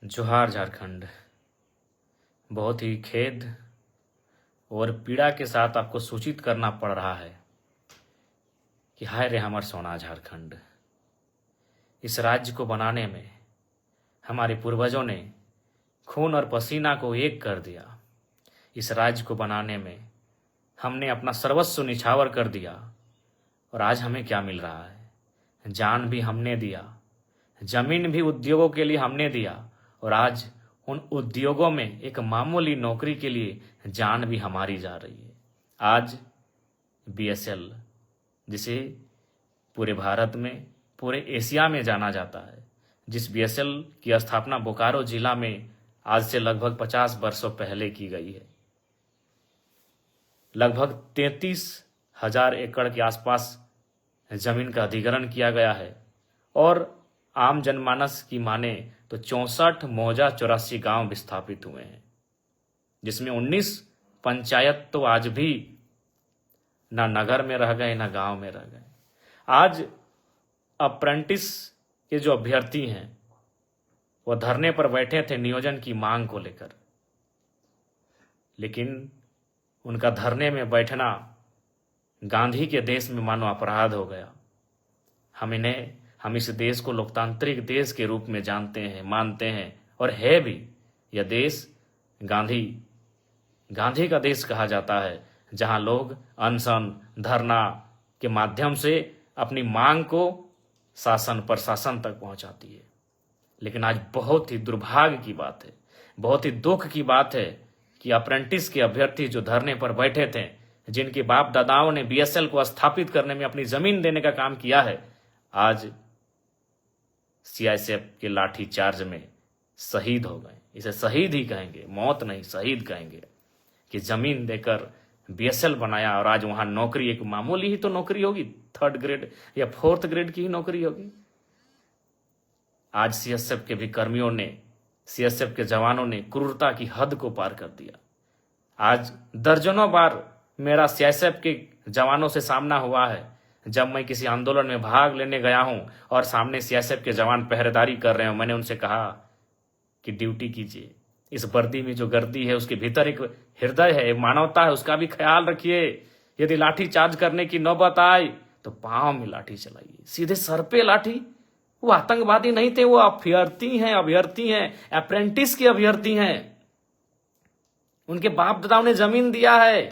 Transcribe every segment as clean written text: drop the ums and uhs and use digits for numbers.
जोहार झारखंड। बहुत ही खेद और पीड़ा के साथ आपको सूचित करना पड़ रहा है कि हाय रे हमर सोना झारखंड। इस राज्य को बनाने में हमारे पूर्वजों ने खून और पसीना को एक कर दिया। इस राज्य को बनाने में हमने अपना सर्वस्व निछावर कर दिया और आज हमें क्या मिल रहा है? जान भी हमने दिया, जमीन भी उद्योगों के लिए हमने दिया और आज उन उद्योगों में एक मामूली नौकरी के लिए जान भी हमारी जा रही है। आज बीएसएल, जिसे पूरे भारत में, पूरे एशिया में जाना जाता है, जिस बीएसएल की स्थापना बोकारो जिला में आज से लगभग 50 वर्षों पहले की गई है। लगभग 33,000 एकड़ के आसपास जमीन का अधिग्रहण किया गया है और आम जनमानस की माने तो 64 मौजा 84 गांव विस्थापित हुए हैं, जिसमें 19 पंचायत तो आज भी ना नगर में रह गए ना गांव में रह गए। आज अप्रेंटिस के जो अभ्यर्थी हैं वह धरने पर बैठे थे नियोजन की मांग को लेकर, लेकिन उनका धरने में बैठना गांधी के देश में मानो अपराध हो गया। हम इस देश को लोकतांत्रिक देश के रूप में जानते हैं, मानते हैं और है भी। यह देश गांधी का देश कहा जाता है, जहां लोग अनशन धरना के माध्यम से अपनी मांग को शासन प्रशासन तक पहुंचाती है। लेकिन आज बहुत ही दुर्भाग्य की बात है, बहुत ही दुख की बात है कि अप्रेंटिस के अभ्यर्थी जो धरने पर बैठे थे, जिनके बाप दादाओं ने बीएसएल को स्थापित करने में अपनी जमीन देने का काम किया है, आज सीआईएसएफ के लाठी चार्ज में शहीद हो गए। इसे शहीद ही कहेंगे, मौत नहीं शहीद कहेंगे, कि जमीन देकर बीएसएल बनाया और आज वहां नौकरी एक मामूली ही तो नौकरी होगी, 3rd ग्रेड या 4th ग्रेड की ही नौकरी होगी। आज सीएसएफ के भी कर्मियों ने, सीएसएफ के जवानों ने क्रूरता की हद को पार कर दिया। आज दर्जनों बार मेरा सीआईएसएफ के जवानों से सामना हुआ है, जब मैं किसी आंदोलन में भाग लेने गया हूं और सामने सीआईएसएफ के जवान पहरेदारी कर रहे हो, मैंने उनसे कहा कि ड्यूटी कीजिए, इस वर्दी में जो गर्दी है उसके भीतर एक हृदय है, एक मानवता है, उसका भी ख्याल रखिए। यदि लाठी चार्ज करने की नौबत आए तो पांव में लाठी चलाइए, सीधे सर पे लाठी। वो आतंकवादी नहीं थे, वो अभ्यर्थी हैं, अप्रेंटिस के अभ्यर्थी हैं। उनके बाप दादाओं ने जमीन दिया है।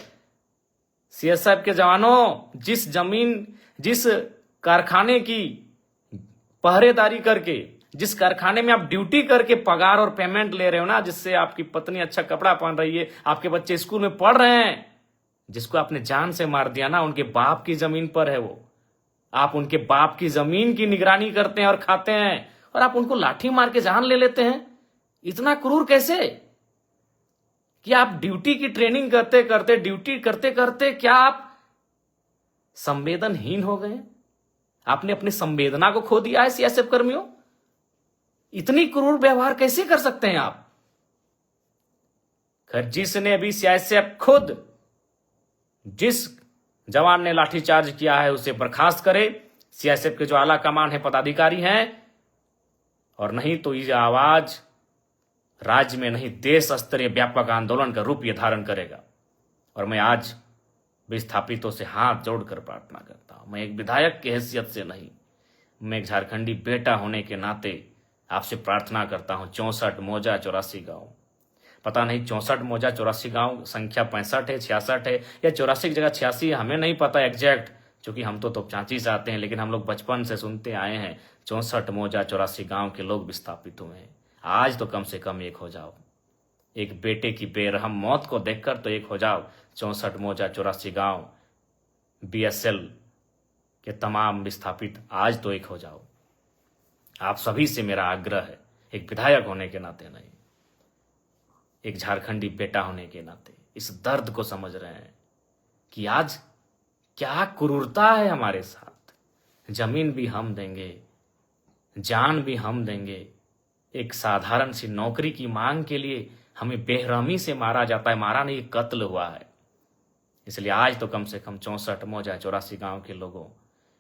सीएसएफ के जवानों, जिस कारखाने की पहरेदारी करके, जिस कारखाने में आप ड्यूटी करके पगार और पेमेंट ले रहे हो ना, जिससे आपकी पत्नी अच्छा कपड़ा पहन रही है, आपके बच्चे स्कूल में पढ़ रहे हैं, जिसको आपने जान से मार दिया ना, उनके बाप की जमीन पर है वो। आप उनके बाप की जमीन की निगरानी करते हैं और खाते हैं, और आप उनको लाठी मार के जान ले लेते हैं। इतना क्रूर कैसे कि आप ड्यूटी की ट्रेनिंग ड्यूटी करते करते क्या आप संवेदनहीन हो गए? आपने अपनी संवेदना को खो दिया है सीएसएफ कर्मियों। इतनी क्रूर व्यवहार कैसे कर सकते हैं आप? खैर, जिसने अभी सीआईएसएफ खुद, जिस जवान ने लाठीचार्ज किया है उसे बर्खास्त करे, सीआईएसएफ के जो आला कमान है, पदाधिकारी हैं, और नहीं तो ये आवाज राज्य में नहीं देश स्तरीय व्यापक आंदोलन का रूप ये धारण करेगा। और मैं आज विस्थापितों से हाथ जोड़कर प्रार्थना करता हूं, मैं एक विधायक की हैसियत से नहीं, मैं एक झारखंडी बेटा होने के नाते आपसे प्रार्थना करता हूं। 64 मौजा 84 गांव, पता नहीं 64 मौजा 84 गांव संख्या 65 है, 66 है या 84 की जगह 86 है, हमें नहीं पता एग्जैक्ट, क्योंकि हम तो चांची से आते हैं। लेकिन हम लोग बचपन से सुनते आए हैं 64 मौजा 84 गांव के लोग विस्थापित हुए हैं। आज तो कम से कम एक हो जाओ, एक बेटे की बेरहम मौत को देखकर तो एक हो जाओ। 64 मौजा 84 गांव बीएसएल के तमाम विस्थापित, आज तो एक हो जाओ। आप सभी से मेरा आग्रह है, एक विधायक होने के नाते नहीं, एक झारखंडी बेटा होने के नाते इस दर्द को समझ रहे हैं कि आज क्या क्रूरता है हमारे साथ। जमीन भी हम देंगे, जान भी हम देंगे, एक साधारण सी नौकरी की मांग के लिए हमें बेरहमी से मारा जाता है। मारा नहीं, कत्ल हुआ है। इसलिए आज तो कम से कम 64 मौजा 84 गांव के लोगों,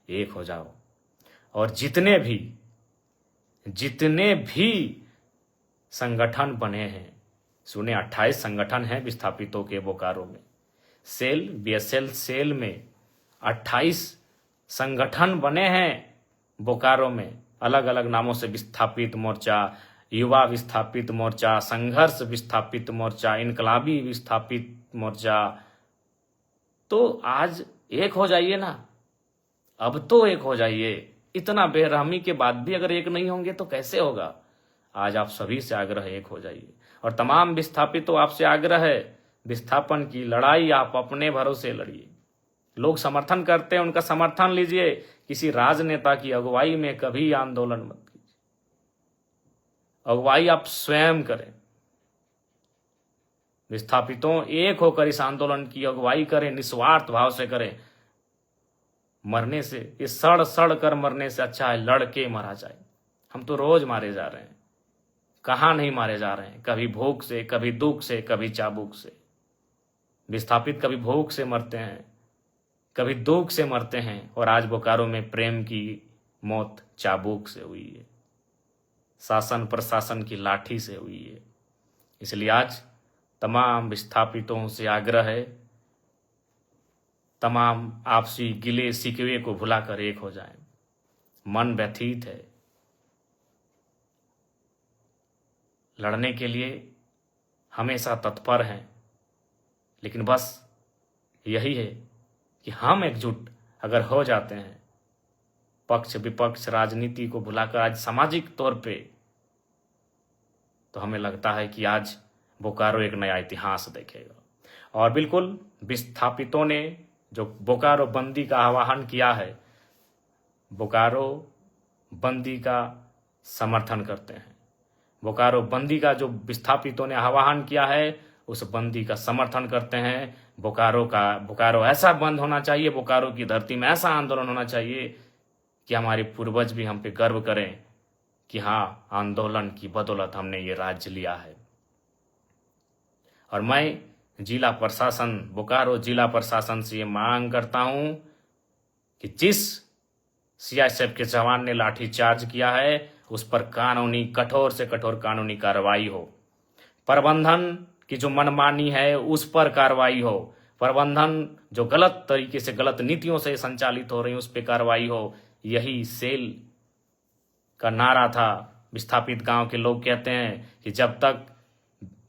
एक हो जाओ। और जितने भी संगठन बने हैं। सुने 28 संगठन हैं विस्थापितों के बोकारो में। सेल बीएसएल सेल में 28 संगठन बने हैं बोकारो में, अलग अलग नामों से, विस्थापित मोर्चा, युवा विस्थापित मोर्चा, संघर्ष विस्थापित मोर्चा, इनकलाबी विस्थापित मोर्चा। तो आज एक हो जाइए ना, अब तो एक हो जाइए। इतना बेरहमी के बाद भी अगर एक नहीं होंगे तो कैसे होगा। आज आप सभी से आग्रह है, एक हो जाइए। और तमाम विस्थापितों आपसे आग्रह है, विस्थापन की लड़ाई आप अपने भरोसे लड़िए। लोग समर्थन करते हैं, उनका समर्थन लीजिए। किसी राजनेता की अगुवाई में कभी आंदोलन मत कीजिए। अगुवाई आप स्वयं करें। विस्थापितों एक होकर इस आंदोलन की अगुवाई करें, निस्वार्थ भाव से करें। मरने से, इस सड़ सड़ कर मरने से अच्छा है लड़ के मारा जाए। हम तो रोज मारे जा रहे हैं, कहाँ नहीं मारे जा रहे हैं, कभी भूख से, कभी दुख से, कभी चाबुक से। विस्थापित कभी भूख से मरते हैं, कभी दुख से मरते हैं, और आज बोकारो में प्रेम की मौत चाबुक से हुई है, शासन प्रशासन की लाठी से हुई है। इसलिए आज तमाम विस्थापितों से आग्रह है, तमाम आपसी गिले शिकवे को भुलाकर एक हो जाएं। मन व्यथित है, लड़ने के लिए हमेशा तत्पर हैं, लेकिन बस यही है कि हम एकजुट अगर हो जाते हैं, पक्ष विपक्ष राजनीति को भुलाकर आज सामाजिक तौर पे, तो हमें लगता है कि आज बोकारो एक नया इतिहास देखेगा। और बिल्कुल विस्थापितों ने जो बोकारो बंदी का आह्वान किया है, बोकारो बंदी का समर्थन करते हैं। बोकारो बंदी का जो विस्थापितों ने आह्वान किया है, उस बंदी का समर्थन करते हैं। बोकारो ऐसा बंद होना चाहिए, बोकारो की धरती में ऐसा आंदोलन होना चाहिए कि हमारे पूर्वज भी हम पे गर्व करें कि हाँ, आंदोलन की बदौलत हमने ये राज्य लिया है। और मैं जिला प्रशासन, बोकारो जिला प्रशासन से ये मांग करता हूं कि जिस सीआईएसएफ के जवान ने लाठीचार्ज किया है, उस पर कठोर से कठोर कानूनी कार्रवाई हो। प्रबंधन की जो मनमानी है उस पर कार्रवाई हो। प्रबंधन जो गलत तरीके से, गलत नीतियों से संचालित हो रही है, उस पर कार्रवाई हो। यही सेल का नारा था। विस्थापित गांव के लोग कहते हैं कि जब तक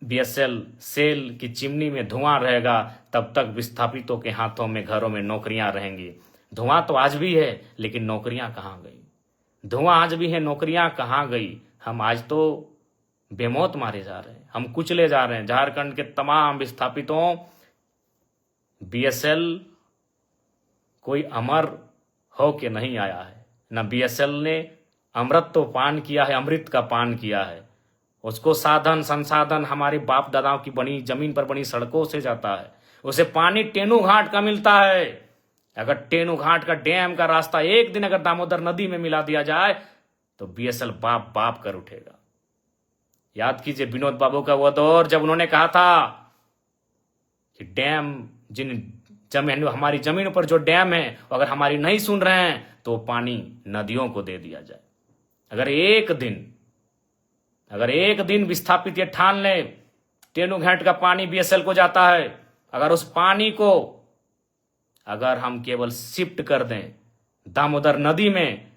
बीएसएल सेल की चिमनी में धुआं रहेगा, तब तक विस्थापितों के हाथों में, घरों में नौकरियां रहेंगी। धुआं तो आज भी है, लेकिन नौकरियां कहाँ गई? धुआं आज भी है, नौकरियां कहाँ गई? हम आज तो बेमौत मारे जा रहे हैं, हम कुचले जा रहे हैं। झारखंड के तमाम विस्थापितों, बीएसएल कोई अमर हो के नहीं आया है। न बीएसएल ने अमृत तो पान किया है, अमृत का पान किया है। उसको साधन संसाधन हमारे बाप दादाओं की बनी जमीन पर बनी सड़कों से जाता है। उसे पानी टेनू घाट का मिलता है। अगर टेनू घाट का डैम का रास्ता एक दिन अगर दामोदर नदी में मिला दिया जाए, तो बीएसएल बाप बाप कर उठेगा। याद कीजिए विनोद बाबू का वो दौर, जब उन्होंने कहा था कि डैम, हमारी जमीन पर जो डैम है, अगर हमारी नहीं सुन रहे हैं तो पानी नदियों को दे दिया जाए। अगर एक दिन विस्थापित ये ठान ले टेनू घाट का पानी बीएसएल को जाता है, अगर उस पानी को अगर हम केवल शिफ्ट कर दें दामोदर नदी में,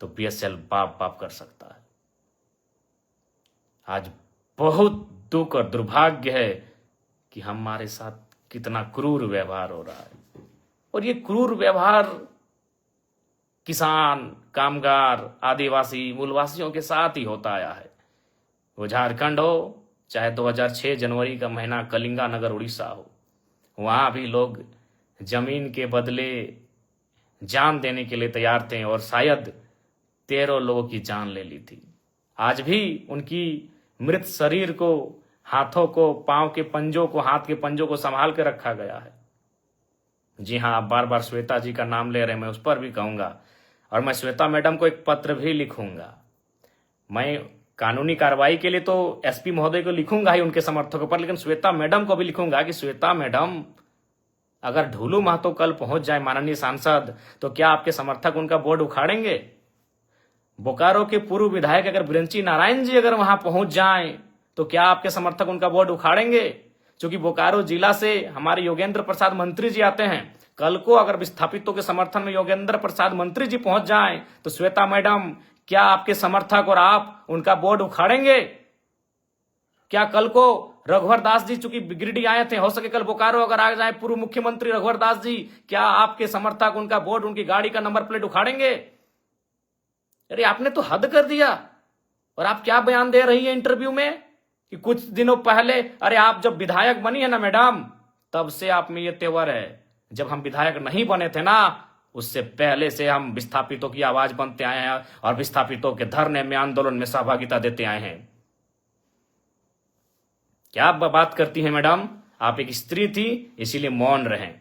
तो बीएसएल बाप बाप कर सकता है। आज बहुत दुख और दुर्भाग्य है कि हमारे साथ कितना क्रूर व्यवहार हो रहा है। और ये क्रूर व्यवहार किसान, कामगार, आदिवासी, मूलवासियों के साथ ही होता आया है। वो झारखंड हो, चाहे 2006 जनवरी का महीना कलिंगा नगर उड़ीसा हो, वहां भी लोग जमीन के बदले जान देने के लिए तैयार थे, और शायद 13 लोगों की जान ले ली थी। आज भी उनकी मृत शरीर को, हाथों को, पांव के पंजों को, हाथ के पंजों को संभाल के रखा गया है। जी हाँ, आप बार बार श्वेता जी का नाम ले रहे हैं, मैं उस पर भी कहूंगा, और मैं श्वेता मैडम को एक पत्र भी लिखूंगा। मैं कानूनी कार्रवाई के लिए तो एसपी महोदय को लिखूंगा ही, उनके समर्थकों पर, लेकिन श्वेता मैडम को भी लिखूंगा कि श्वेता मैडम, अगर ढूलू महतो कल पहुंच जाए माननीय सांसद, तो क्या आपके समर्थक उनका बोर्ड उखाड़ेंगे? बोकारो के पूर्व विधायक अगर बिरंची नारायण जी अगर वहां पहुंच जाएं तो क्या आपके समर्थक उनका बोर्ड उखाड़ेंगे? क्योंकि बोकारो जिला से हमारे योगेंद्र प्रसाद मंत्री जी आते हैं। कल को अगर विस्थापितों के समर्थन में योगेंद्र प्रसाद मंत्री जी पहुंच जाएं तो श्वेता मैडम, क्या आपके समर्थक और आप उनका बोर्ड उखाड़ेंगे? क्या कल को रघुवर दास जी चूंकि गिरिडीह आए थे, हो सके कल बोकारो अगर आ जाए पूर्व मुख्यमंत्री रघुवर दास जी, क्या आपके समर्थक उनका बोर्ड, उनकी गाड़ी का नंबर प्लेट उखाड़ेंगे? अरे आपने तो हद कर दिया। और आप क्या बयान दे रही है इंटरव्यू में कि कुछ दिनों पहले, अरे आप जब विधायक बनी है ना मैडम, तब से आप में ये तेवर है। जब हम विधायक नहीं बने थे ना, उससे पहले से हम विस्थापितों की आवाज बनते आए हैं और विस्थापितों के धरने में, आंदोलन में सहभागिता देते आए हैं। क्या बात करती है मैडम? आप एक स्त्री थी इसीलिए मौन रहें,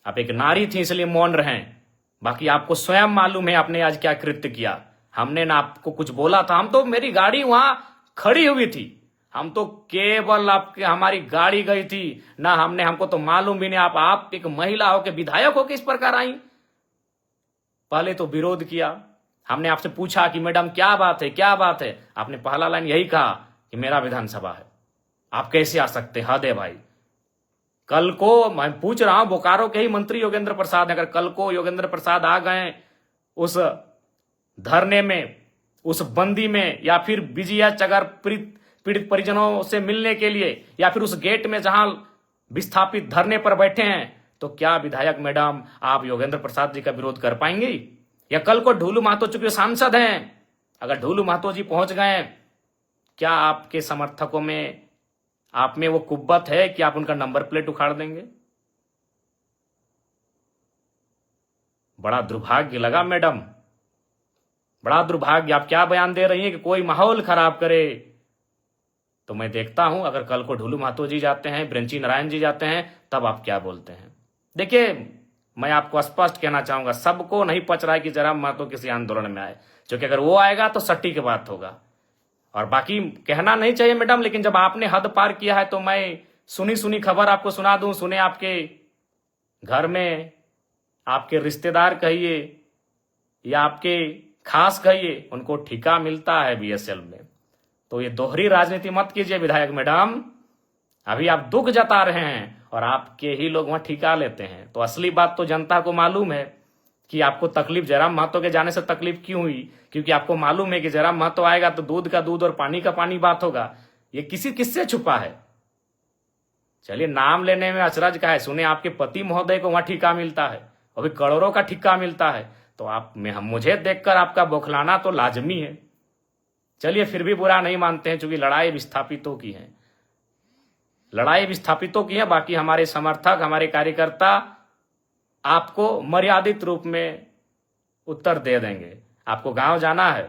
आप एक नारी थी इसलिए मौन रहें। बाकी आपको स्वयं मालूम है आपने आज क्या कृत्य किया। हमने ना आपको कुछ बोला था, हम तो, मेरी गाड़ी वहां खड़ी हुई थी, हम तो केवल आपके, हमारी गाड़ी गई थी ना, हमको तो मालूम भी नहीं आप एक महिला हो के विधायक हो के इस प्रकार आई। पहले तो विरोध किया, हमने आपसे पूछा कि मैडम क्या बात है, क्या बात है? आपने पहला लाइन यही कहा कि मेरा विधानसभा है, आप कैसे आ सकते? हद है भाई। कल को मैं पूछ रहा हूं, बोकारो के ही मंत्री योगेंद्र प्रसाद, अगर कल को योगेंद्र प्रसाद आ गए उस धरने में, उस बंदी में, या फिर बीजीएच अगर पीड़ित परिजनों से मिलने के लिए, या फिर उस गेट में जहां विस्थापित धरने पर बैठे हैं, तो क्या विधायक मैडम आप योगेंद्र प्रसाद जी का विरोध कर पाएंगे? या कल को ढूलू महतो, चूंकि सांसद हैं, अगर ढूलू महतो जी पहुंच गए, क्या आपके समर्थकों में, आप में वो कुव्वत है कि आप उनका नंबर प्लेट उखाड़ देंगे? बड़ा दुर्भाग्य लगा मैडम, बड़ा दुर्भाग्य। आप क्या बयान दे रही हैं कि कोई माहौल खराब करे? तो मैं देखता हूं अगर कल को ढूलू महतो जी जाते हैं, बिरंची नारायण जी जाते हैं, तब आप क्या बोलते हैं। देखिए, मैं आपको स्पष्ट कहना चाहूंगा, सबको नहीं पच रहा है कि जयराम महतो किसी आंदोलन में आए, क्योंकि अगर वो आएगा तो सट्टी की बात होगा। और बाकी कहना नहीं चाहिए मैडम, लेकिन जब आपने हद पार किया है तो मैं सुनी सुनी खबर आपको सुना दूं। सुने आपके घर में आपके रिश्तेदार कहिए या आपके खास कहिए, उनको ठिका मिलता है बीएसएल में। तो ये दोहरी राजनीति मत कीजिए विधायक मैडम। अभी आप दुख जता रहे हैं और आपके ही लोग वहां ठिका लेते हैं। तो असली बात तो जनता को मालूम है कि आपको तकलीफ जयराम महतो के जाने से तकलीफ क्यों हुई, क्योंकि आपको मालूम है कि जयराम महतो आएगा तो दूध का दूध और पानी का पानी बात होगा। ये किससे छुपा है? चलिए, नाम लेने में अचरज का है। सुने आपके पति महोदय को वहां ठिका मिलता है, अभी करोड़ों का ठिका मिलता है, तो आप में हम, मुझे देखकर आपका बौखलाना तो लाजमी है। चलिए, फिर भी बुरा नहीं मानते हैं, क्योंकि लड़ाई विस्थापितों की है, लड़ाई विस्थापितों की है। बाकी हमारे समर्थक, हमारे कार्यकर्ता आपको मर्यादित रूप में उत्तर दे देंगे। आपको गांव जाना है,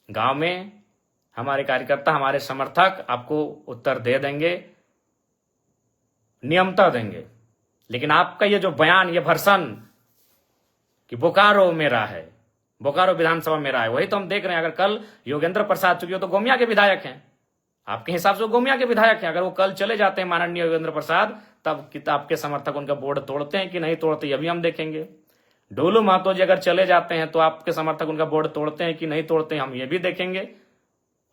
गांव में हमारे कार्यकर्ता, हमारे समर्थक आपको उत्तर दे देंगे, नियमता देंगे। लेकिन आपका ये जो बयान, ये भर्सन कि बोकारो मेरा है, बोकारो विधानसभा मेरा है, वही तो हम देख रहे हैं। अगर कल योगेंद्र प्रसाद, चूंकि वो तो गोमिया के विधायक हैं, आपके हिसाब से वो गोमिया के विधायक हैं, अगर वो कल चले जाते हैं माननीय योगेंद्र प्रसाद, तब आपके समर्थक उनका बोर्ड तोड़ते हैं कि नहीं तोड़ते, ये भी हम देखेंगे। ढोलू महतो जी अगर चले जाते हैं तो आपके समर्थक उनका बोर्ड तोड़ते हैं कि नहीं तोड़ते हैं, हम ये भी देखेंगे।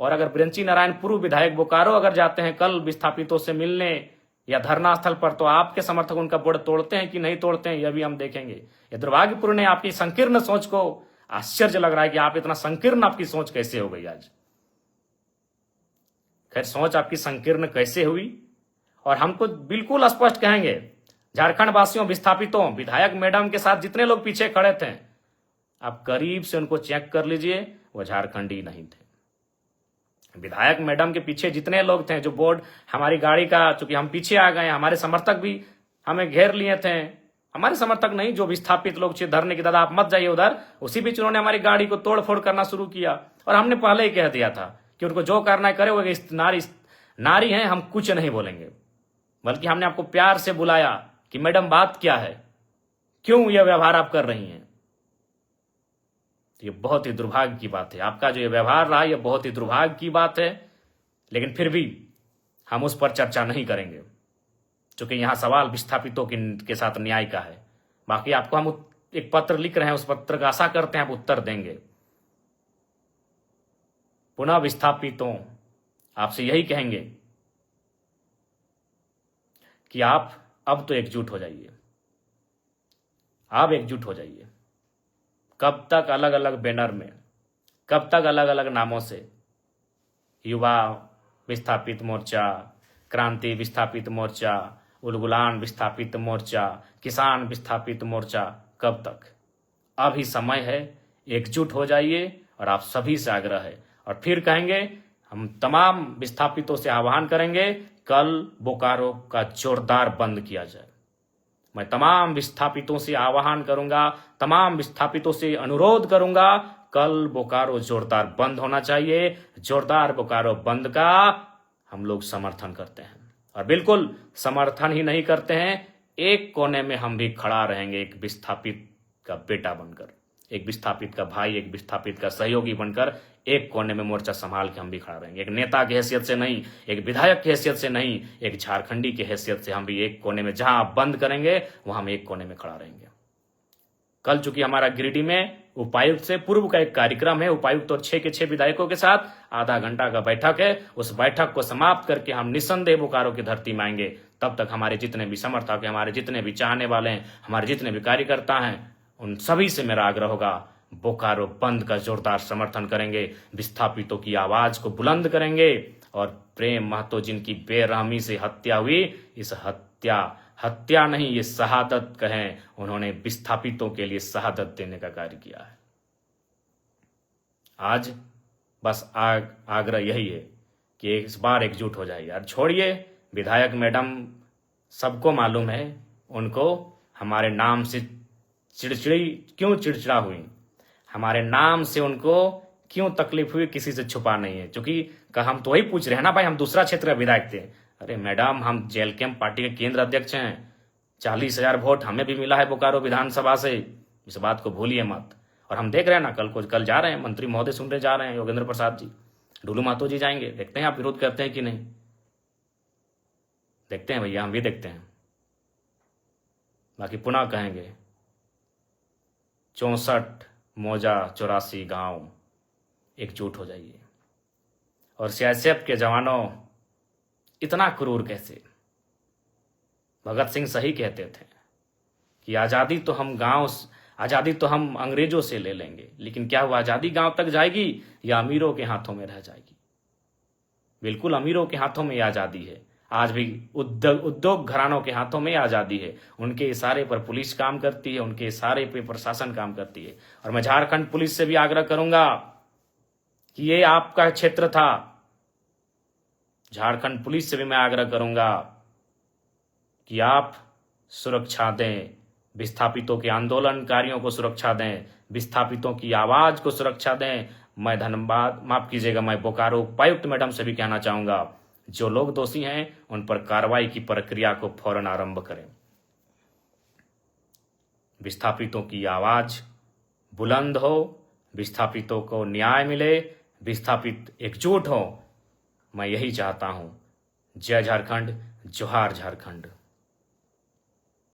और अगर बिरंची नारायण पूर्व विधायक बोकारो अगर जाते हैं कल विस्थापितों से मिलने या धरना स्थल पर, तो आपके समर्थक उनका बोर्ड तोड़ते हैं कि नहीं तोड़ते हैं, यह भी हम देखेंगे। ये दुर्भाग्यपूर्ण है, आपकी संकीर्ण सोच को आश्चर्य लग रहा है कि आप इतना संकीर्ण, आपकी सोच कैसे हो गई आज। खैर, सोच आपकी संकीर्ण कैसे हुई, और हमको बिल्कुल स्पष्ट कहेंगे, झारखंड वासियों, विस्थापितों, विधायक मैडम के साथ जितने लोग पीछे खड़े थे, आप करीब से उनको चेक कर लीजिए, वो झारखंडी नहीं थे। विधायक मैडम के पीछे जितने लोग थे, जो बोर्ड हमारी गाड़ी का, चूंकि हम पीछे आ गए, हमारे समर्थक भी हमें घेर लिए थे, हमारे समर्थक नहीं, जो विस्थापित लोग धरने की, दादा आप मत जाइए उधर, उसी बीच उन्होंने हमारी गाड़ी को तोड़ फोड़ करना शुरू किया। और हमने पहले ही कह दिया था कि उनको जो करना है करे, वो नारी हैं, हम कुछ नहीं बोलेंगे। बल्कि हमने आपको प्यार से बुलाया कि मैडम बात क्या है, क्यों यह व्यवहार आप कर रही हैं। ये बहुत ही दुर्भाग्य की बात है, आपका जो ये व्यवहार रहा, ये बहुत ही दुर्भाग्य की बात है। लेकिन फिर भी हम उस पर चर्चा नहीं करेंगे, क्योंकि यहां सवाल विस्थापितों के साथ न्याय का है। बाकी आपको हम एक पत्र लिख रहे हैं, उस पत्र का आशा करते हैं आप उत्तर देंगे। पुनः विस्थापितों आपसे यही कहेंगे कि आप अब तो एकजुट हो जाइए, आप एकजुट हो जाइए। कब तक अलग अलग बैनर में, कब तक अलग अलग नामों से, युवा विस्थापित मोर्चा, क्रांति विस्थापित मोर्चा, उलगुलान विस्थापित मोर्चा, किसान विस्थापित मोर्चा, कब तक? अभी समय है, एकजुट हो जाइए। और आप सभी से आग्रह है, और फिर कहेंगे, हम तमाम विस्थापितों से आह्वान करेंगे, कल बोकारो का जोरदार बंद किया जाए। मैं तमाम विस्थापितों से आह्वान करूंगा, तमाम विस्थापितों से अनुरोध करूंगा, कल बोकारो जोरदार बंद होना चाहिए। जोरदार बोकारो बंद का हम लोग समर्थन करते हैं, और बिल्कुल समर्थन ही नहीं करते हैं, एक कोने में हम भी खड़ा रहेंगे, एक विस्थापित का बेटा बनकर, एक विस्थापित का भाई, एक विस्थापित का सहयोगी बनकर एक कोने में मोर्चा संभाल के हम भी खड़ा रहेंगे। एक नेता की हैसियत से नहीं, एक विधायक की हैसियत से नहीं, एक झारखंडी की हैसियत से हम भी एक कोने में, जहां आप बंद करेंगे वहां हम एक कोने में खड़ा रहेंगे। कल चूंकि हमारा गिरिडीह में उपायुक्त से पूर्व का एक कार्यक्रम है, उपायुक्त और 6 के 6 विधायकों के साथ आधा घंटा का बैठक है, उस बैठक को समाप्त करके हम निस्संदेह बोकारो की धरती में आएंगे। तब तक हमारे जितने भी समर्थक हैं, हमारे जितने भी चाहने वाले हैं, हमारे जितने भी कार्यकर्ता हैं, उन सभी से मेरा आग्रह होगा, बोकारो बंद का जोरदार समर्थन करेंगे, विस्थापितों की आवाज को बुलंद करेंगे, और प्रेम महतो जिनकी बेरहमी से हत्या हुई, इस हत्या नहीं, ये शहादत कहें, उन्होंने विस्थापितों के लिए शहादत देने का कार्य किया है। आज बस आग्रह यही है कि इस बार एकजुट हो जाइए। यार छोड़िए, विधायक मैडम सबको मालूम है, उनको हमारे नाम से चिड़चिड़ा हुई, हमारे नाम से उनको क्यों तकलीफ हुई, किसी से छुपा नहीं है। क्योंकि हम तो वही पूछ रहे हैं ना भाई, हम दूसरा क्षेत्र का विधायक थे। अरे मैडम, हम जेल कैंप पार्टी के केंद्र अध्यक्ष हैं, 40,000 वोट हमें भी मिला है बोकारो विधानसभा से, इस बात को भूलिए मत। और हम देख रहे हैं ना, कल जा रहे हैं, मंत्री महोदय सुनने जा रहे हैं, योगेंद्र प्रसाद जी, डुलू महतो जी जाएंगे, देखते हैं आप विरोध करते हैं कि नहीं, देखते हैं भैया, हम भी देखते हैं। बाकी पुनः कहेंगे, 64 मौजा 84 गांव, एकजुट हो जाइए। और सीआईएसएफ के जवानों, इतना क्रूर कैसे? भगत सिंह सही कहते थे कि आजादी तो हम अंग्रेजों से ले लेंगे, लेकिन क्या हुआ, आजादी गांव तक जाएगी या अमीरों के हाथों में रह जाएगी? बिल्कुल अमीरों के हाथों में आजादी है। आज भी उद्योग घरानों के हाथों में आजादी है, उनके इशारे पर पुलिस काम करती है, उनके इशारे पर प्रशासन काम करती है। और मैं झारखंड पुलिस से भी आग्रह करूंगा कि ये आपका क्षेत्र था, झारखंड पुलिस से भी मैं आग्रह करूंगा कि आप सुरक्षा दें, विस्थापितों के आंदोलनकारियों को सुरक्षा दें, विस्थापितों की आवाज को सुरक्षा दें। मैं धन्यवाद, माफ कीजिएगा, मैं बोकारो उपायुक्त मैडम से भी कहना चाहूंगा, जो लोग दोषी हैं उन पर कार्रवाई की प्रक्रिया को फौरन आरंभ करें। विस्थापितों की आवाज बुलंद हो, विस्थापितों को न्याय मिले, विस्थापित एकजुट हो, मैं यही चाहता हूं। जय झारखंड, जोहार झारखंड।